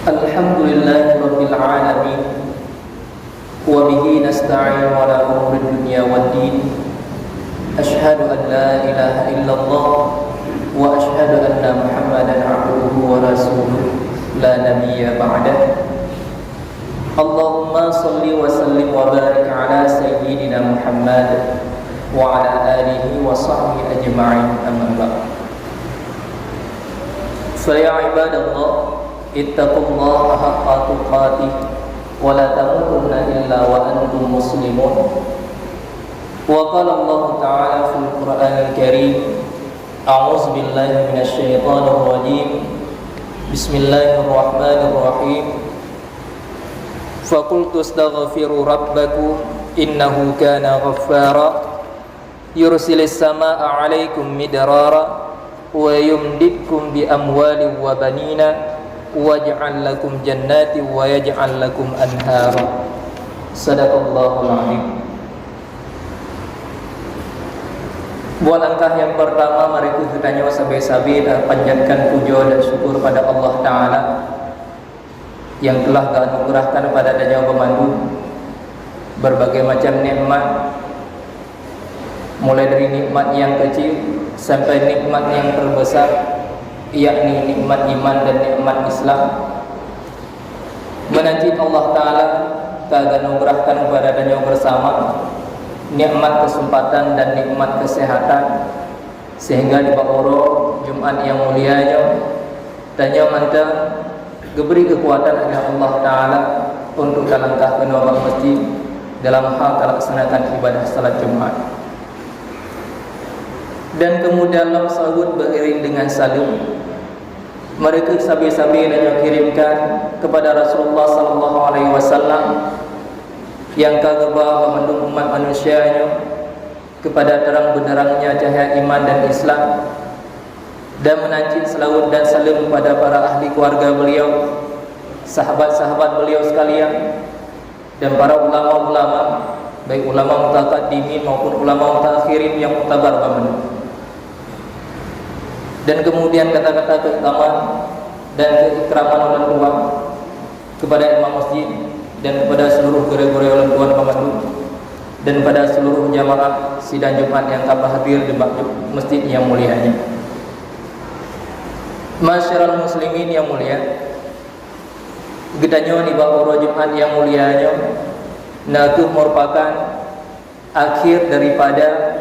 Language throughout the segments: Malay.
Alhamdulillahi Rabbil Alamin, wa bihi nasta'in ala umuri dunya waddin. Ashhadu an la ilaha illallah wa ashhadu anna Muhammadan abduhu wa rasuluh la nabiyya ba'dah. Allahumma salli wa sallim wa barik ala sayyidina Muhammad wa ala alihi wa sahbihi ajma'in, amma ba'd. Fa ya ibadallah, ittaqullaha haqqa tuqatih wa la tamutunna illa wa antum muslimun. Wa qala Allah ta'ala fil Qur'anil Karim, a'udzu billahi minasy syaithanir rajim. Bismillahirrahmanirrahim. Fa qultu astaghfiru rabbakum innahu kana ghaffara yursilis samaa'a 'alaikum midrara wa yumdidkum bi amwalin wa banina waj'al lakum jannati wa yaj'al lakum anhara. Sadaqallahul azim. Buat langkah yang pertama, mari kita nyawa sabi-sabi dan panjatkan puja dan syukur pada Allah Ta'ala yang telah menganugerahkan pada danya pemandu berbagai macam nikmat, mulai dari nikmat yang kecil sampai nikmat yang terbesar, yakni nikmat iman dan nikmat Islam. Menanti Allah Ta'ala telah menganugerahkan kepada danya bersama nikmat kesempatan dan nikmat kesehatan, sehingga di Bakoro Jumat yang mulianya tanya manta diberi kekuatan oleh Allah Ta'ala untuk langkah kenapa masjid dalam hal melaksanakan ibadah salat Jumat. Dan kemudian dalam sahut beriring dengan salam, mereka sabi-sabi dan kirimkan kepada Rasulullah sallallahu alaihi wasallam yang kagaba memandung umat manusianya kepada terang benderangnya cahaya iman dan Islam, dan menancik selawat dan salam kepada para ahli keluarga beliau, sahabat-sahabat beliau sekalian, dan para ulama-ulama, baik ulama mutaqaddimin maupun ulama mutaakhirin yang mutabar baman. Dan kemudian kata-kata keutamaan dan keikraman orang tua kepada imam masjid dan kepada seluruh guru-guru orang tua pemandu dan pada seluruh jamaah sidang Jumat yang telah hadir di masjid yang mulianya. Masyarul muslimin yang mulia, gedanya di bawah Jumat yang mulianya itu merupakan akhir daripada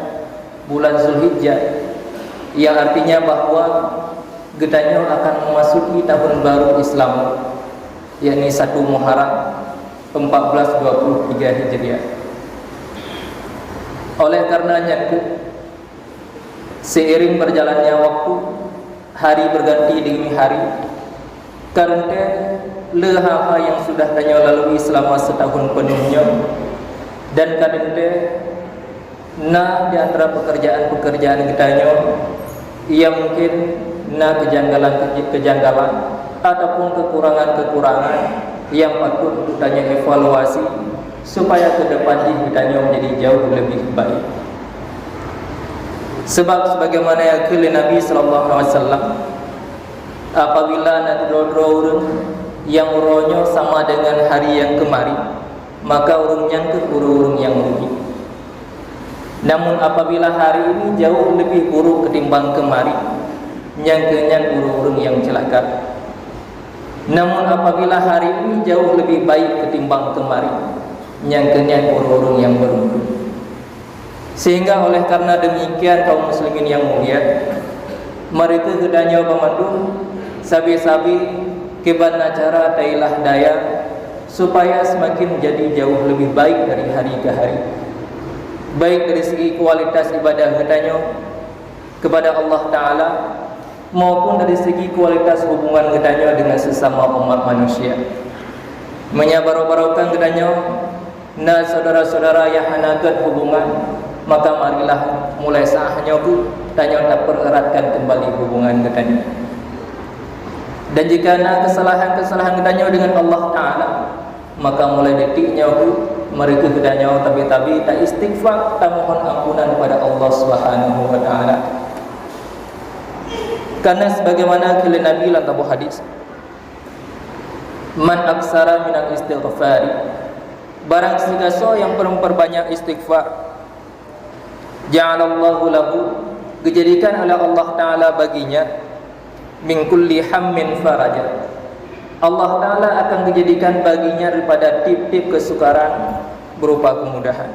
bulan Zulhijjah, yang artinya bahwa gedanya akan memasuki tahun baru Islam, yakni 1 Muharram 1423 Hijriah. Oleh karenanya seiring berjalannya waktu, hari berganti demi hari, karena leha yang sudah tanya lalui selama setahun penuhnya, dan karena di antara pekerjaan-pekerjaan kitanya yang mungkin kejanggalan ataupun kekurangan-kekurangan yang patut untuk tanya evaluasi supaya ke depan kitanya menjadi jauh lebih baik. Sebab sebagaimana yang kali Nabi sallallahu alaihi wasallam, apabila nanti orang yang urunnya sama dengan hari yang kemarin, maka urungnya ke urung yang rugi. Namun apabila hari ini jauh lebih buruk ketimbang kemarin, nyangkanya urung yang celaka. Namun apabila hari ini jauh lebih baik ketimbang kemarin, nyangkanya urung yang beruntung. Sehingga oleh karena demikian kaum muslimin yang mulia, mereka gedanya pemandu sabi-sabi kebana cara tailah daya supaya semakin menjadi jauh lebih baik dari hari ke hari, baik dari segi kualitas ibadah gedanya kepada Allah Ta'ala maupun dari segi kualitas hubungan gedanya dengan sesama umat manusia. Menyabar-baraukan gedanya na saudara-saudara yang hanagat hubungan, maka marilah mulai saatnya ku tanya tak pereratkan kembali hubungan gedanya. Dan jika ada kesalahan-kesalahan gedanya dengan Allah Ta'ala, maka mulai detiknya ku mereka gedanya tabi-tabi tak istighfar, tak mohon ampunan kepada Allah Subhanahu wa Ta'ala. Karena sebagaimana kala Nabi dalam sebuah hadis, man aksara minal istighfari, barang siapa yang memperbanyak istighfar, ja'alallahu lahu, dijadikan oleh Allah Ta'ala baginya min kulli hammin faraja, Allah Ta'ala akan dijadikan baginya daripada tip-tip kesukaran berupa kemudahan,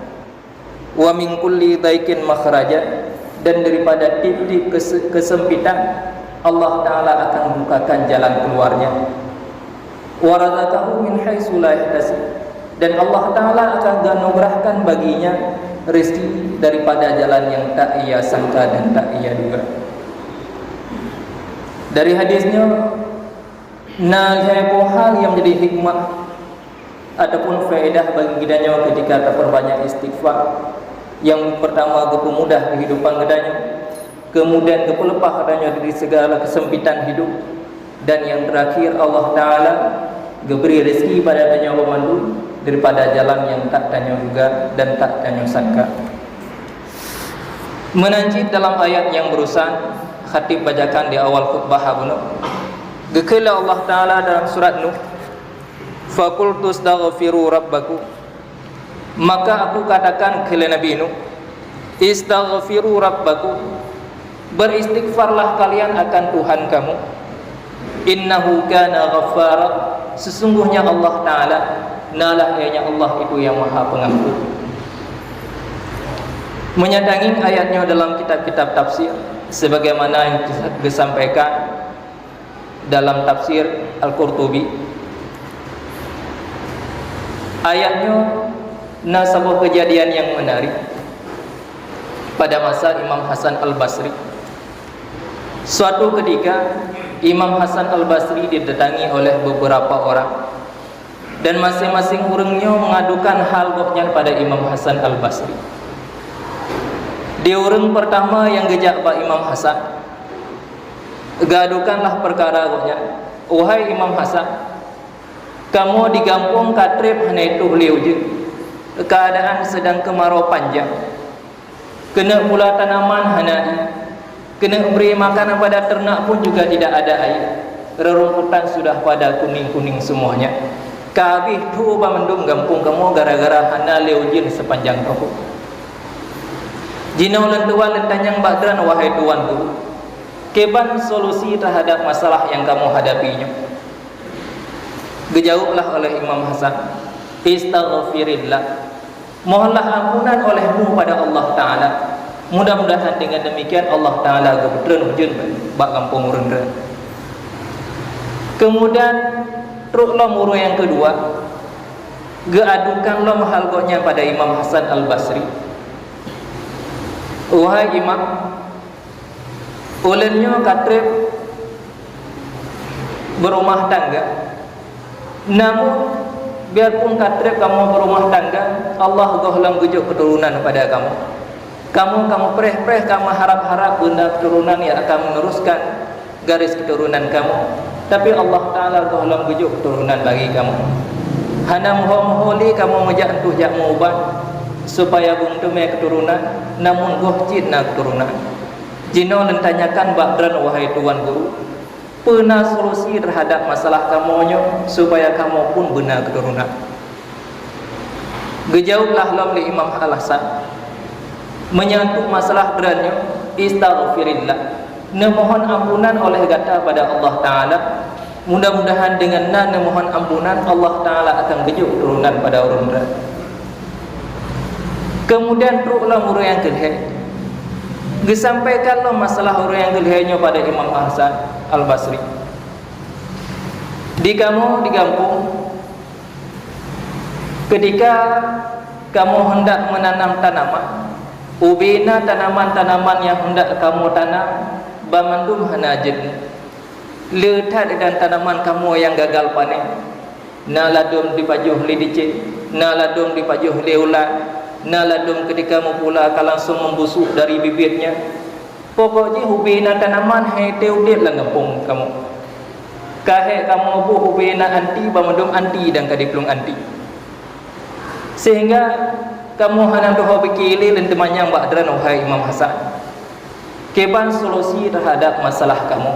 wa min kulli dhaikin makhraja, dan daripada tip-tip kesempitan Allah Ta'ala akan bukakan jalan keluarnya, wa razaqahu min haitsu la yahtasib, dan Allah Ta'ala akan anugerahkan baginya rezeki daripada jalan yang tak ia sangka dan tak ia duga. Dari hadisnya, hal yang menjadi hikmah ataupun faedah bagi kita ketika terperbanyak istighfar. Yang pertama, kepemudah kehidupan kedanya, kemudian kepelepah kedanya dari segala kesempitan hidup, dan yang terakhir Allah Ta'ala beri rezeki pada tanya pemandu daripada jalan yang tak tanya duga dan tak tanya sangka. Menanjid dalam ayat yang berusan khatib bacakan di awal khutbah Nuh, gekala Allah Ta'ala dalam surat Nuh, faqultu astaghfiru rabbakum, maka aku katakan kepada Nabi Nuh, istaghfiru rabbakum, beristighfarlah kalian akan Tuhan kamu, innahu kana ghaffara, sesungguhnya Allah Ta'ala nalah ianya Allah itu yang maha pengampun. Menyadangi ayatnya dalam kitab-kitab tafsir sebagaimana yang disampaikan dalam tafsir Al-Qurtubi, ayatnya sebuah kejadian yang menarik pada masa Imam Hasan Al-Basri. Suatu ketika Imam Hasan Al-Basri didatangi oleh beberapa orang, dan masing-masing orangnya mengadukan hal gopnya pada Imam Hasan Al-Basri. Dia orang pertama yang gejak Pak Imam Hasan, gadukanlah perkara gopnya, wahai Imam Hasan, kamu di kampung Katrip hanya itu beliau je, keadaan sedang kemarau panjang, kena pula tanaman hanai, kena beri makanan pada ternak pun juga tidak ada air, rerumputan sudah pada kuning-kuning semuanya. Kabih tu mendung kampung kamu gara-gara hana leujin sepanjang tahun. Jinau lentua lentanyang badran, wahai tuanku, keban solusi terhadap masalah yang kamu hadapinya? Dijawablah oleh Imam Hasan, istaghfirillah, mohonlah ampunan olehmu pada Allah Ta'ala. Mudah-mudahan dengan demikian Allah Ta'ala gebetren hujun bak kampung urun. Kemudian truklah muru yang kedua, geadukanlah mahalgoknya pada Imam Hasan Al-Basri, wahai Imam, ulennya Katrip berumah tangga, namun biarpun Katrip kamu berumah tangga, Allah gohlam gujuk keturunan pada kamu. Kamu preh-preh, kamu harap-harap benda keturunan yang akan meneruskan garis keturunan kamu, tapi Allah Ta'ala gohlam gujuk keturunan bagi kamu. Hana muho-muholi kamu ngejak entuh jak mu'ubat supaya bungtume keturunan, namun goh cina keturunan. Jino lentanyakan bakdran, wahai tuan guru, pernah solusi terhadap masalah kamu supaya kamu pun benar keturunan. Gejauhlah lamli Imam Al-Hasan menyangkut masalah berannya, istaghfirillah, nemohon ampunan oleh kata pada Allah Ta'ala. Mudah-mudahan dengan nemohon ampunan Allah Ta'ala akan gejuk keturunan pada orang berat. Kemudian teruklah muru yang kedua, disampaikanlah masalah orang yang keduanya pada Imam Hasan Al-Basri. Di kampung, ketika kamu hendak menanam tanaman, ubina tanaman-tanaman yang hendak kamu tanam, bamandum hanajid, letak dan tanaman kamu yang gagal panen, naladum dipajuh lidicik, naladum dipajuh leulan, naladum ketika mula akan langsung membusuk dari bibitnya. Pokoknya hubina tanaman hete udit lah ngepung kamu. Kahek kamu bu hubina anti bamandum anti dan kadiplung anti. Sehingga kamu hana doa pikili dan temannya mbak dran, wahai Imam Hasan. keban solusi terhadap masalah kamu.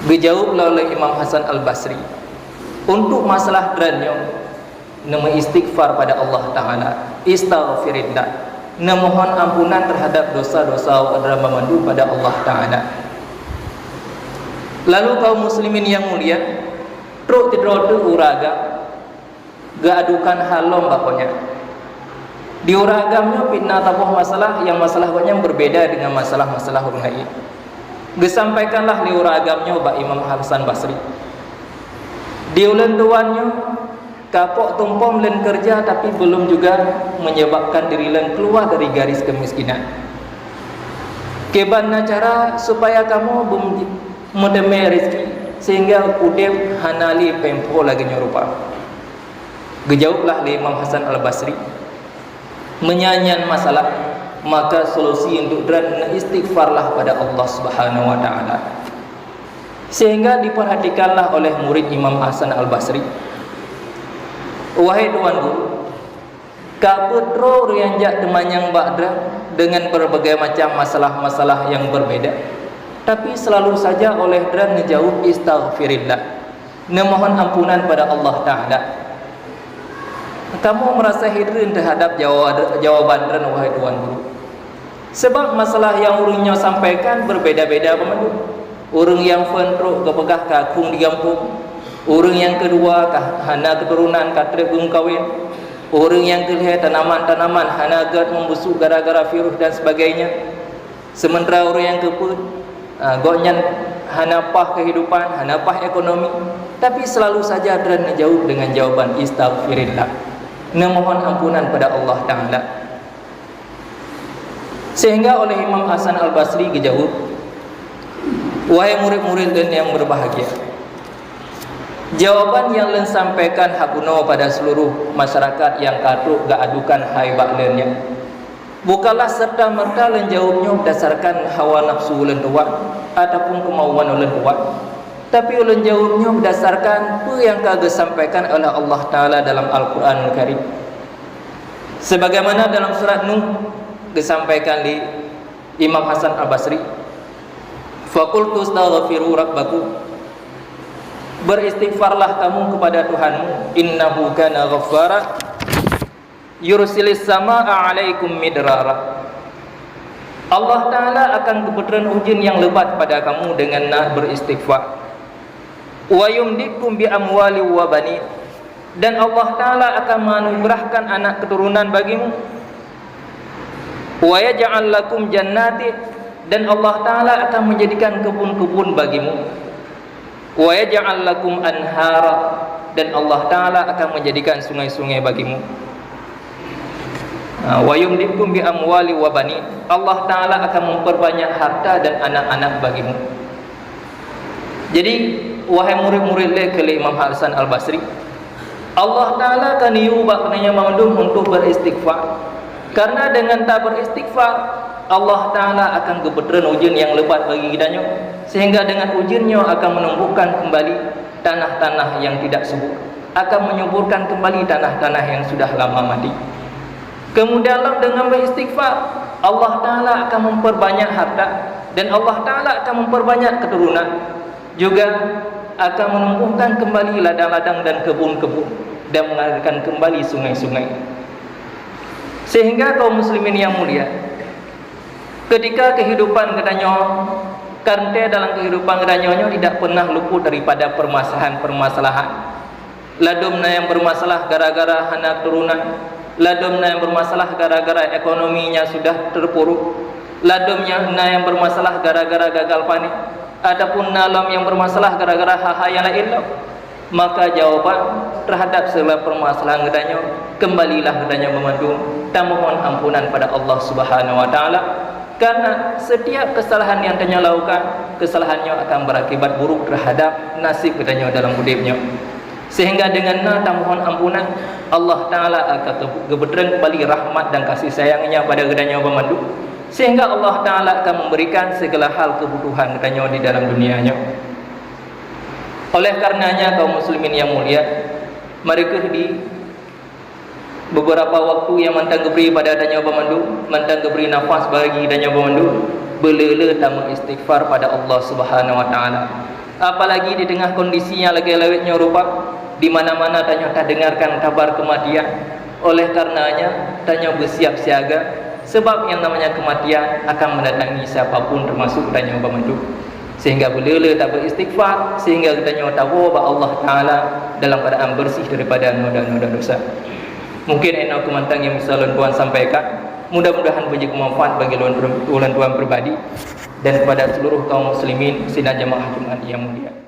Dijawablah oleh Imam Hasan Al-Basri, untuk masalah dranyo nama istighfar pada Allah Ta'ala, istaghfirillah, memohon ampunan terhadap dosa-dosa dan memandu pada Allah Ta'ala. Lalu kaum muslimin yang mulia, truk tidrodu uraga ga adukan halom bakonya. Di uragamnya pinna tapuh masalah yang masalah banyak berbeda dengan masalah-masalah orang lain. Disampaikanlah di uragamnya Pak Imam Hasan Basri. Di ulen tuannya kapok tumpom len kerja tapi belum juga menyebabkan diri len keluar dari garis kemiskinan. Kebana cara supaya kamu mendeme rezeki sehingga udep hanali pempo lagi nyorupa. Gejawablah Imam Hasan Al-Basri, menyanyian masalah, maka solusi untuk dran istighfarlah pada Allah Subhanahu wa taala. Sehingga diperhatikanlah oleh murid Imam Hasan Al-Basri. Wahai tuanku, kaputro rianjak temanyang ba'dra dengan berbagai macam masalah-masalah yang berbeda, tapi selalu saja oleh dran ngejawab istaghfirillah, memohon ampunan pada Allah Ta'ala. Kamu merasa hidrin terhadap jawaban dran wahai tuanku. Sebab masalah yang urangnya sampaikan berbeda-beda pemandu. Orang yang fentro kepegah kakung di kampung, orang yang kedua hana keturunan katrep belum kawin, orang yang ketiga tanaman-tanaman hana gad membusuk gara-gara virus dan sebagainya. Sementara orang yang keempat goknya hana pah kehidupan, hana pah ekonomi, tapi selalu saja dran menjawab dengan jawaban istaghfirillah, memohon ampunan pada Allah Ta'ala. Sehingga oleh Imam Hasan Al-Basri dijawab, wahai murid-murid yang berbahagia, jawaban yang len sampaikan hakuno pada seluruh masyarakat yang katruk ga adukan hai baklennya, bukanlah serta merta len jawabnya berdasarkan hawa nafsu len tuak ataupun kemauan len tuak, tapi len jawabnya berdasarkan apa yang kagak sampaikan oleh Allah Ta'ala dalam Al-Quranul Karim. Sebagaimana dalam surat Nuh disampaikan di Imam Hasan Al-Basri, faqultu astaghfiru rabbakum, beristighfarlah kamu kepada Tuhanmu, innahu kana ghaffara yursilis samaa'a 'alaikum midrara. Allah Ta'ala akan kebetulan ujian yang lebat pada kamu dengan beristighfar. Wa yumdikum bi amwali wa banin, dan Allah Ta'ala akan menganugerahkan anak keturunan bagimu. Wa yaj'al lakum jannati, dan Allah Ta'ala akan menjadikan kebun-kebun bagimu. Wa yaj'al lakum anhara, dan Allah Ta'ala akan menjadikan sungai-sungai bagimu. Wa yumdikum bi amwali wa banin, Allah Ta'ala akan memperbanyak harta dan anak-anak bagimu. Jadi wahai murid-murid lekali Imam Hasan Al-Basri, Allah Ta'ala akan diubah kenanya maudum untuk beristighfar. Karena dengan tak beristighfar, Allah Ta'ala akan kebetulan ujian yang lebat bagi kitanya, sehingga dengan ujiannya akan menumbuhkan kembali tanah-tanah yang tidak subur, akan menyuburkan kembali tanah-tanah yang sudah lama mati. Kemudian dengan beristighfar, Allah Ta'ala akan memperbanyak harta, dan Allah Ta'ala akan memperbanyak keturunan, juga akan menumbuhkan kembali ladang-ladang dan kebun-kebun, dan mengalirkan kembali sungai-sungai. Sehingga kaum muslimin yang mulia, ketika kehidupan katanya, karena dalam kehidupan katanya tidak pernah luput daripada permasalahan-permasalahan. Ladumna yang bermasalah gara-gara hana turunan, ladumna yang bermasalah gara-gara ekonominya sudah terpuruk, ladumnya yang bermasalah gara-gara gagal panik, ataupun nalam yang bermasalah gara-gara hal-hal yang lain. Maka jawaban terhadap segala permasalahan katanya, kembalilah katanya memandu, dan mohon ampunan pada Allah Subhanahu wa Ta'ala. Karena setiap kesalahan yang katanya lakukan, kesalahannya akan berakibat buruk terhadap nasib katanya dalam hidupnya. Sehingga dengan mohon ampunan, Allah Ta'ala akan kebetulan kembali rahmat dan kasih sayangnya pada katanya memandu, sehingga Allah Ta'ala akan memberikan segala hal kebutuhan katanya di dalam dunianya. Oleh karenanya kaum muslimin yang mulia, mari beberapa waktu yang mantang geberi pada adanya pemandu, mantang geberi nafas bagi adanya pemandu, belele tamu istighfar pada Allah Subhanahu wa taala. Apalagi di tengah kondisi yang lagi lewetnya rupa, di mana-mana tanya tak dengarkan kabar kematian. Oleh karenanya tanya bersiap siaga, sebab yang namanya kematian akan mendatangi siapapun termasuk tanya pemandu. Sehingga belele tak beristighfar, sehingga tanya tawab Allah taala dalam keadaan bersih daripada noda-noda dosa. Mungkin enak kemantang yang bisa Tuan sampaikan. Mudah-mudahan menjadi manfaat bagi Tuan pribadi dan kepada seluruh kaum muslimin sidang jamaah Jumat yang mulia.